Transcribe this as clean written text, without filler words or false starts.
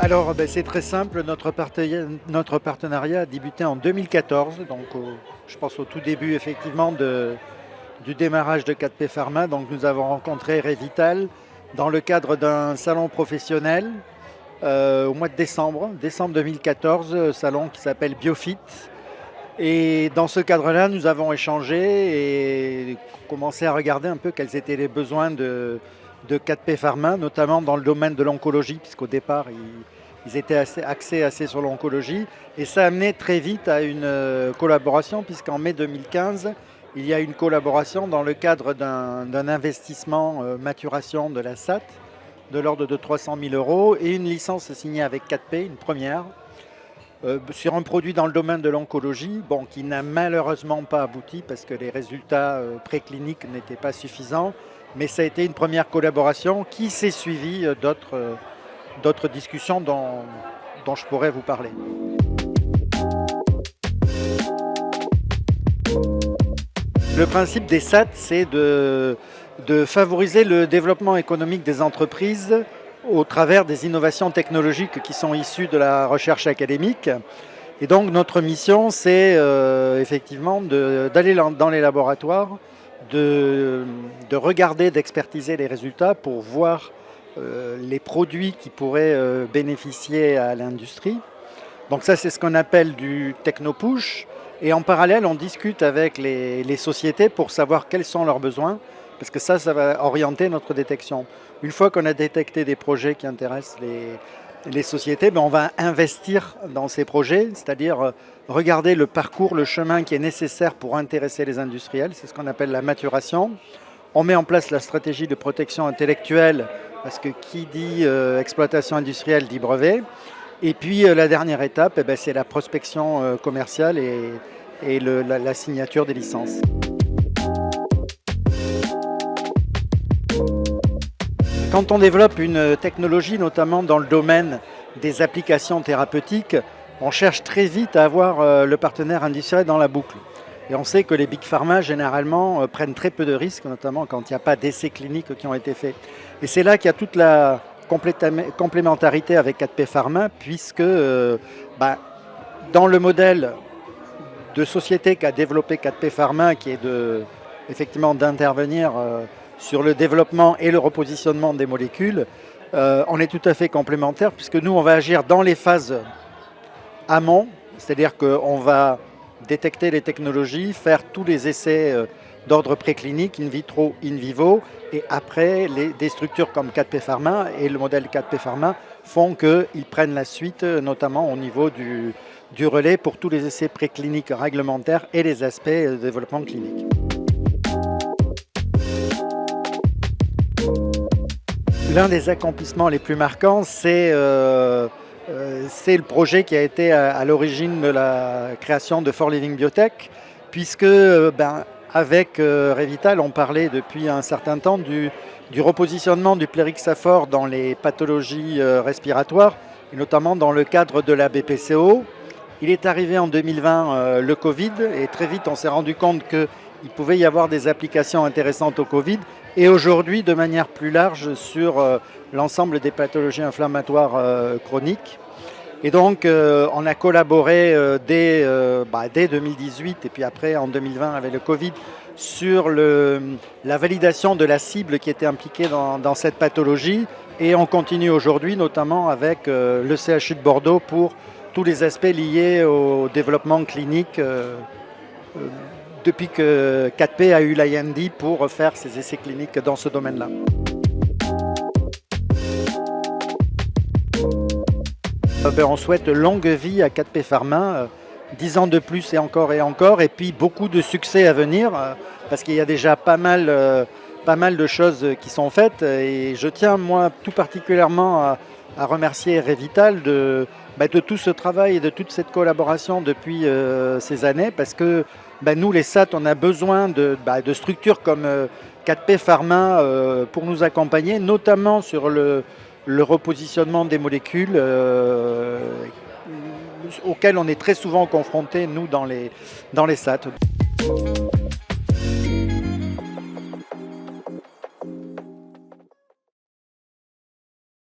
Alors, c'est très simple. Notre partenariat a débuté en 2014, donc je pense au tout début effectivement du démarrage de 4P Pharma. Donc, nous avons rencontré Revital dans le cadre d'un salon professionnel au mois de décembre 2014, salon qui s'appelle Biofit. Et dans ce cadre-là, nous avons échangé et commencé à regarder un peu quels étaient les besoins de 4P Pharma, notamment dans le domaine de l'oncologie, puisqu'au départ, ils étaient axés assez sur l'oncologie. Et ça a amené très vite à une collaboration, puisqu'en mai 2015, il y a une collaboration dans le cadre d'un investissement maturation de la SAT de l'ordre de 300 000 euros et une licence signée avec 4P, une première, sur un produit dans le domaine de l'oncologie, qui n'a malheureusement pas abouti parce que les résultats précliniques n'étaient pas suffisants. Mais ça a été une première collaboration qui s'est suivie d'autres discussions dont je pourrais vous parler. Le principe des SAT, c'est de favoriser le développement économique des entreprises au travers des innovations technologiques qui sont issues de la recherche académique. Et donc notre mission, c'est effectivement d'aller dans les laboratoires, de regarder, d'expertiser les résultats pour voir les produits qui pourraient bénéficier à l'industrie. Donc ça, c'est ce qu'on appelle du techno-push. Et en parallèle, on discute avec les sociétés pour savoir quels sont leurs besoins, parce que ça va orienter notre détection. Une fois qu'on a détecté des projets qui intéressent les sociétés, on va investir dans ces projets, c'est-à-dire regarder le parcours, le chemin qui est nécessaire pour intéresser les industriels. C'est ce qu'on appelle la maturation. On met en place la stratégie de protection intellectuelle, parce que qui dit exploitation industrielle dit brevet. Et puis la dernière étape, c'est la prospection commerciale et la signature des licences. Quand on développe une technologie, notamment dans le domaine des applications thérapeutiques, on cherche très vite à avoir le partenaire industriel dans la boucle. Et on sait que les big pharma, généralement, prennent très peu de risques, notamment quand il n'y a pas d'essais cliniques qui ont été faits. Et c'est là qu'il y a toute la complémentarité avec 4P Pharma, puisque dans le modèle de société qu'a développé 4P Pharma, qui est effectivement d'intervenir sur le développement et le repositionnement des molécules, on est tout à fait complémentaires, puisque nous, on va agir dans les phases amont, c'est-à-dire qu'on va détecter les technologies, faire tous les essais d'ordre préclinique, in vitro, in vivo, et après, des structures comme 4P Pharma et le modèle 4P Pharma font qu'ils prennent la suite, notamment au niveau du relais pour tous les essais précliniques réglementaires et les aspects de développement clinique. L'un des accomplissements les plus marquants, c'est le projet qui a été à l'origine de la création de 4Living Biotech, puisque avec Revital, on parlait depuis un certain temps du repositionnement du Plérixafor dans les pathologies respiratoires, et notamment dans le cadre de la BPCO. Il est arrivé en 2020 le Covid, et très vite on s'est rendu compte qu'il pouvait y avoir des applications intéressantes au Covid, et aujourd'hui de manière plus large sur l'ensemble des pathologies inflammatoires chroniques. Et donc on a collaboré dès 2018 et puis après en 2020 avec le Covid sur la validation de la cible qui était impliquée dans cette pathologie, et on continue aujourd'hui notamment avec le CHU de Bordeaux pour tous les aspects liés au développement clinique depuis que 4P a eu l'IND pour faire ses essais cliniques dans ce domaine-là. On souhaite longue vie à 4P Pharma, 10 ans de plus et encore, et puis beaucoup de succès à venir, parce qu'il y a déjà pas mal de choses qui sont faites, et je tiens moi tout particulièrement à remercier Revital de tout ce travail et de toute cette collaboration depuis ces années, parce que nous les SAT, on a besoin de structures comme 4P Pharma pour nous accompagner, notamment sur le repositionnement des molécules auxquelles on est très souvent confrontés, nous, dans les SAT.